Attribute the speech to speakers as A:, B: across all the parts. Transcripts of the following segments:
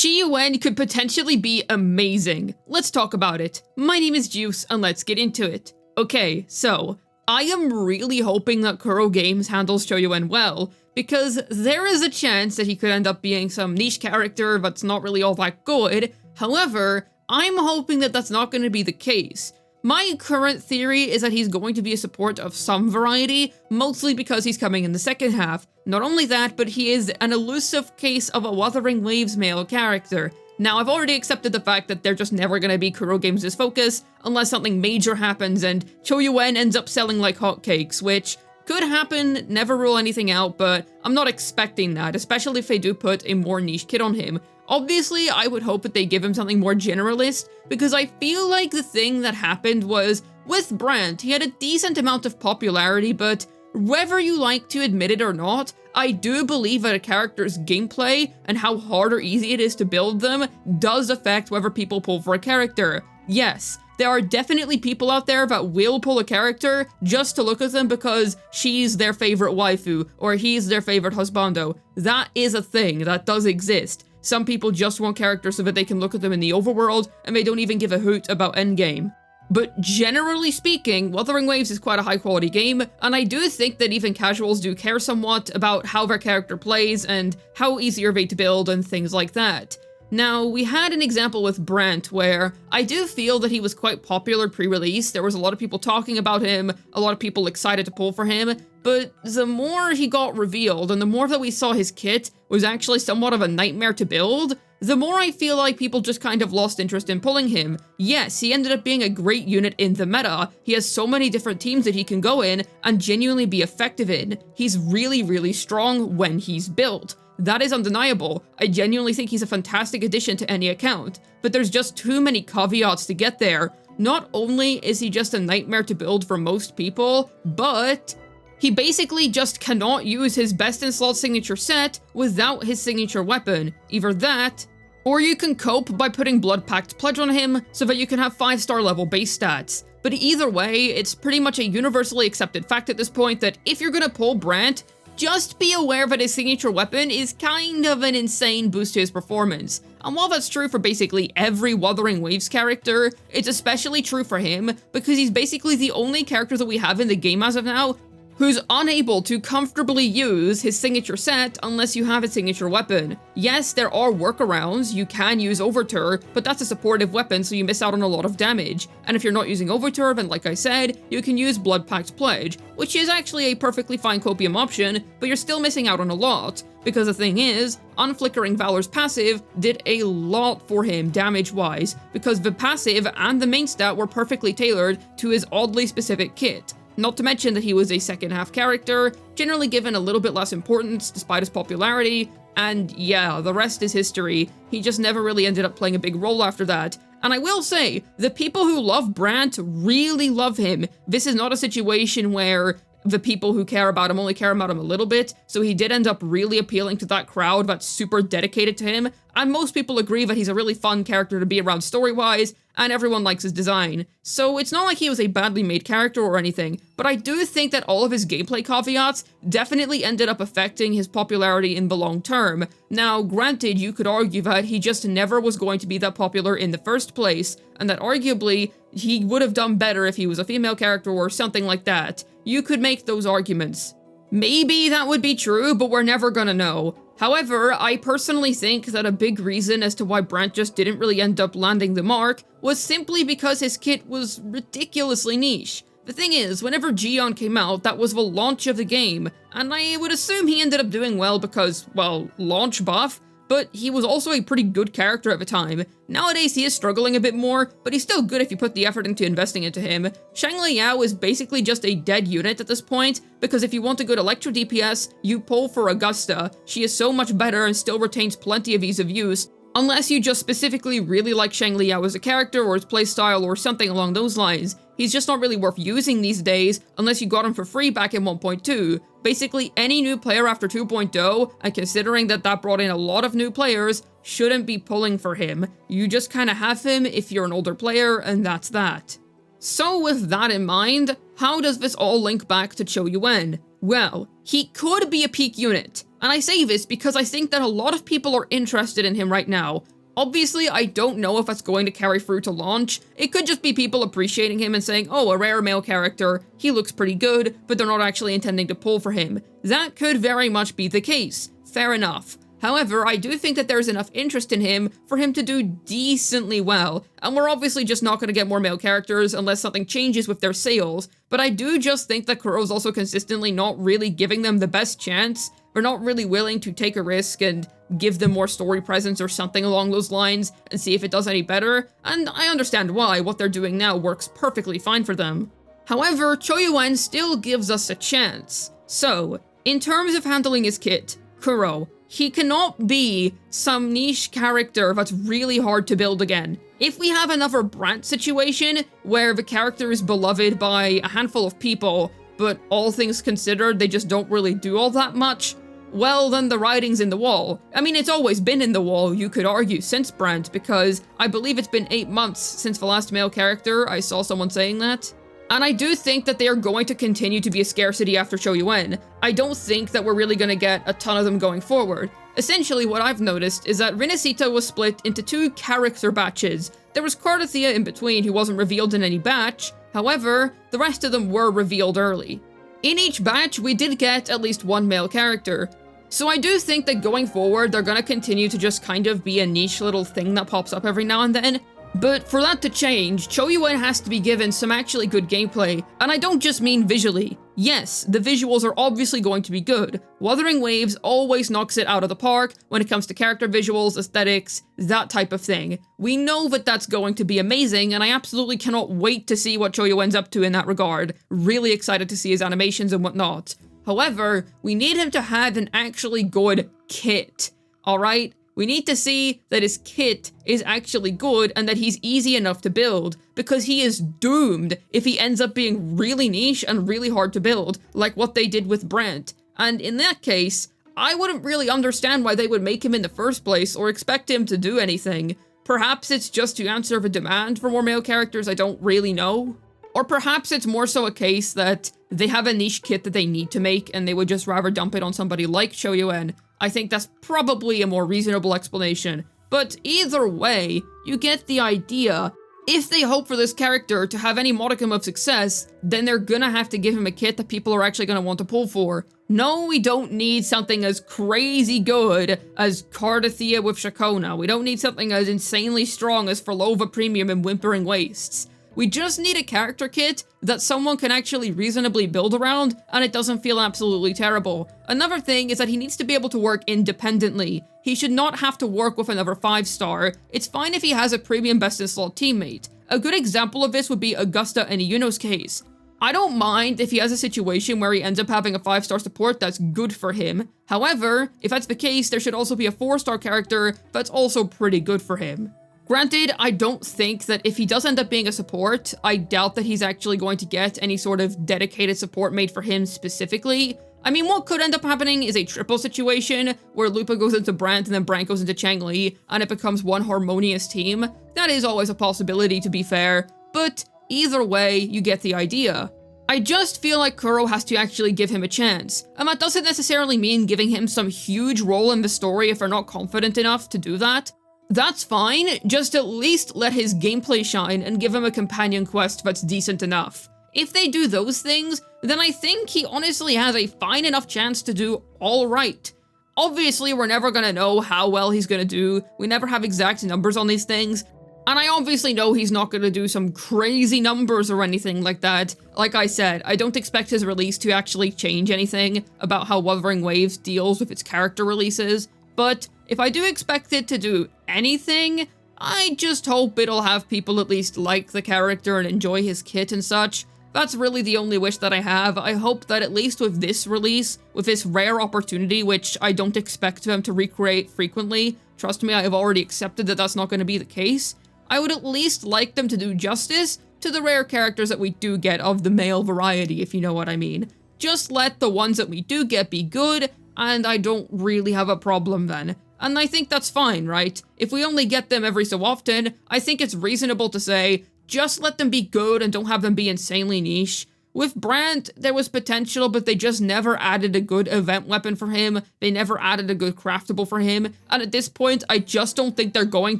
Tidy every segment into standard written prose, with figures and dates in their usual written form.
A: Qiuyuan could potentially be amazing. Let's talk about it. My name is Juice, and let's get into it. Okay, so, I am really hoping that Kuro Games handles Qiuyuan well, because there is a chance that he could end up being some niche character that's not really all that good. However, I'm hoping that that's not going to be the case. My current theory is that he's going to be a support of some variety, mostly because he's coming in the second half. Not only that, but he is an elusive case of a Wuthering Waves male character. Now, I've already accepted the fact that they're just never going to be Kuro Games' focus, unless something major happens and Qiuyuan ends up selling like hotcakes, which could happen, never rule anything out, but I'm not expecting that, especially if they do put a more niche kit on him. Obviously, I would hope that they give him something more generalist, because I feel like the thing that happened was, with Brant, he had a decent amount of popularity, but whether you like to admit it or not, I do believe that a character's gameplay and how hard or easy it is to build them does affect whether people pull for a character. Yes, there are definitely people out there that will pull a character just to look at them because she's their favorite waifu, or he's their favorite husbando. That is a thing that does exist. Some people just want characters so that they can look at them in the overworld, and they don't even give a hoot about endgame. But generally speaking, Wuthering Waves is quite a high quality game, and I do think that even casuals do care somewhat about how their character plays and how easy are they to build and things like that. Now, we had an example with Brant where I do feel that he was quite popular pre-release. There was a lot of people talking about him, a lot of people excited to pull for him, but the more he got revealed and the more that we saw his kit was actually somewhat of a nightmare to build, the more I feel like people just kind of lost interest in pulling him. Yes, he ended up being a great unit in the meta. He has so many different teams that he can go in and genuinely be effective in. He's really, really strong when he's built. That is undeniable. I genuinely think he's a fantastic addition to any account, but there's just too many caveats to get there. Not only is he just a nightmare to build for most people, but he basically just cannot use his best in slot signature set without his signature weapon. Either that, or you can cope by putting Blood Pact Pledge on him so that you can have 5-star level base stats. But either way, it's pretty much a universally accepted fact at this point that if you're gonna pull Brant, just be aware that his signature weapon is kind of an insane boost to his performance. And while that's true for basically every Wuthering Waves character, it's especially true for him because he's basically the only character that we have in the game as of now who's unable to comfortably use his signature set unless you have a signature weapon. Yes, there are workarounds, you can use Overture, but that's a supportive weapon so you miss out on a lot of damage. And if you're not using Overture, then like I said, you can use Blood Pact Pledge, which is actually a perfectly fine copium option, but you're still missing out on a lot. Because the thing is, Unflickering Valor's passive did a lot for him damage-wise, because the passive and the main stat were perfectly tailored to his oddly specific kit. Not to mention that he was a second half character, generally given a little bit less importance despite his popularity, and yeah, the rest is history. He just never really ended up playing a big role after that. And I will say, the people who love Brant really love him. This is not a situation where the people who care about him only care about him a little bit, so he did end up really appealing to that crowd that's super dedicated to him, and most people agree that he's a really fun character to be around story-wise, and everyone likes his design. So it's not like he was a badly made character or anything, but I do think that all of his gameplay caveats definitely ended up affecting his popularity in the long term. Now, granted, you could argue that he just never was going to be that popular in the first place, and that arguably, he would have done better if he was a female character or something like that. You could make those arguments. Maybe that would be true, but we're never gonna know. However, I personally think that a big reason as to why Brant just didn't really end up landing the mark was simply because his kit was ridiculously niche. The thing is, whenever Qiuyuan came out, that was the launch of the game, and I would assume he ended up doing well because, well, launch buff, but he was also a pretty good character at the time. Nowadays he is struggling a bit more, but he's still good if you put the effort into investing into him. Qiuyuan is basically just a dead unit at this point, because if you want a good Electro DPS, you pull for Augusta. She is so much better and still retains plenty of ease of use, unless you just specifically really like Qiuyuan as a character or his playstyle or something along those lines. He's just not really worth using these days unless you got him for free back in 1.2. Basically, any new player after 2.0, and considering that that brought in a lot of new players, shouldn't be pulling for him. You just kinda have him if you're an older player, and that's that. So with that in mind, how does this all link back to Qiuyuan? Well, he could be a peak unit, and I say this because I think that a lot of people are interested in him right now. Obviously, I don't know if that's going to carry through to launch. It could just be people appreciating him and saying, oh, a rare male character, he looks pretty good, but they're not actually intending to pull for him. That could very much be the case. Fair enough. However, I do think that there's enough interest in him for him to do decently well, and we're obviously just not going to get more male characters unless something changes with their sales, but I do just think that Kuro's also consistently not really giving them the best chance. They're not really willing to take a risk and give them more story presence or something along those lines and see if it does any better, and I understand why. What they're doing now works perfectly fine for them. However, Qiuyuan still gives us a chance. So, in terms of handling his kit, Kuro, he cannot be some niche character that's really hard to build again. If we have another Brant situation, where the character is beloved by a handful of people, but all things considered, they just don't really do all that much, well, then the writing's in the wall. I mean, it's always been in the wall, you could argue, since Brant, because I believe it's been 8 months since the last male character. I saw someone saying that. And I do think that they are going to continue to be a scarcity after Qiuyuan. I don't think that we're really going to get a ton of them going forward. Essentially, what I've noticed is that Rinasita was split into 2 character batches. There was Cardathia in between who wasn't revealed in any batch. However, the rest of them were revealed early. In each batch, we did get at least 1 male character. So I do think that going forward, they're going to continue to just kind of be a niche little thing that pops up every now and then. But for that to change, Qiuyuan has to be given some actually good gameplay, and I don't just mean visually. Yes, the visuals are obviously going to be good. Wuthering Waves always knocks it out of the park when it comes to character visuals, aesthetics, that type of thing. We know that that's going to be amazing, and I absolutely cannot wait to see what Qiuyuan's up to in that regard. Really excited to see his animations and whatnot. However, we need him to have an actually good kit, alright? We need to see that his kit is actually good and that he's easy enough to build, because he is doomed if he ends up being really niche and really hard to build, like what they did with Brant. And in that case, I wouldn't really understand why they would make him in the first place or expect him to do anything. Perhaps it's just to answer the demand for more male characters, I don't really know. Or perhaps it's more so a case that they have a niche kit that they need to make and they would just rather dump it on somebody like Qiuyuan. I think that's probably a more reasonable explanation. But either way, you get the idea. If they hope for this character to have any modicum of success, then they're gonna have to give him a kit that people are actually gonna want to pull for. No, we don't need something as crazy good as Cardathia with Shakona. We don't need something as insanely strong as Ferlova Premium and Whimpering Wastes. We just need a character kit that someone can actually reasonably build around, and it doesn't feel absolutely terrible. Another thing is that he needs to be able to work independently. He should not have to work with another 5-star. It's fine if he has a premium best-in-slot teammate. A good example of this would be Augusta in Iyuno's case. I don't mind if he has a situation where he ends up having a 5-star support that's good for him. However, if that's the case, there should also be a 4-star character that's also pretty good for him. Granted, I don't think that if he does end up being a support, I doubt that he's actually going to get any sort of dedicated support made for him specifically. I mean, what could end up happening is a triple situation, where Lupa goes into Brant and then Brant goes into Changli, and it becomes one harmonious team. That is always a possibility, to be fair, but either way, you get the idea. I just feel like Kuro has to actually give him a chance, and that doesn't necessarily mean giving him some huge role in the story if they're not confident enough to do that. That's fine, just at least let his gameplay shine and give him a companion quest that's decent enough. If they do those things, then I think he honestly has a fine enough chance to do alright. Obviously, we're never gonna know how well he's gonna do, we never have exact numbers on these things, and I obviously know he's not gonna do some crazy numbers or anything like that. Like I said, I don't expect his release to actually change anything about how Wuthering Waves deals with its character releases, but if I do expect it to do anything, I just hope it'll have people at least like the character and enjoy his kit and such. That's really the only wish that I have. I hope that at least with this release, with this rare opportunity, which I don't expect them to recreate frequently, trust me, I have already accepted that that's not going to be the case, I would at least like them to do justice to the rare characters that we do get of the male variety, if you know what I mean. Just let the ones that we do get be good, and I don't really have a problem then. And I think that's fine, right? If we only get them every so often, I think it's reasonable to say, just let them be good and don't have them be insanely niche. With Brant, there was potential, but they just never added a good event weapon for him. They never added a good craftable for him. And at this point, I just don't think they're going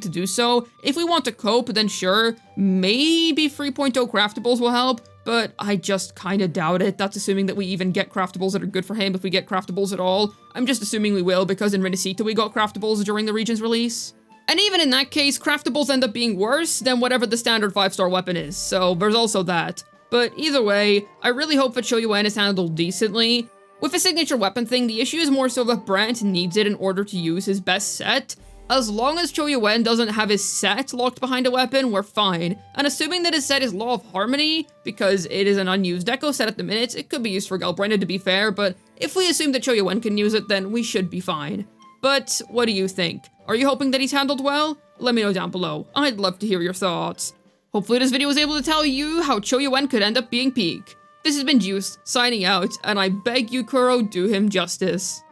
A: to do so. If we want to cope, then sure, maybe 3.0 craftables will help, but I just kind of doubt it. That's assuming that we even get craftables that are good for him, if we get craftables at all. I'm just assuming we will, because in Renacita we got craftables during the region's release. And even in that case, craftables end up being worse than whatever the standard 5-star weapon is, so there's also that. But either way, I really hope that Qiuyuan is handled decently. With a signature weapon thing, the issue is more so that Brant needs it in order to use his best set. As long as Qiuyuan doesn't have his set locked behind a weapon, we're fine. And assuming that his set is Law of Harmony, because it is an unused deco set at the minute, it could be used for Galbrenda to be fair, but if we assume that Qiuyuan can use it, then we should be fine. But what do you think? Are you hoping that he's handled well? Let me know down below. I'd love to hear your thoughts. Hopefully this video was able to tell you how Qiuyuan could end up being peak. This has been Juice, signing out, and I beg you, Kuro, do him justice.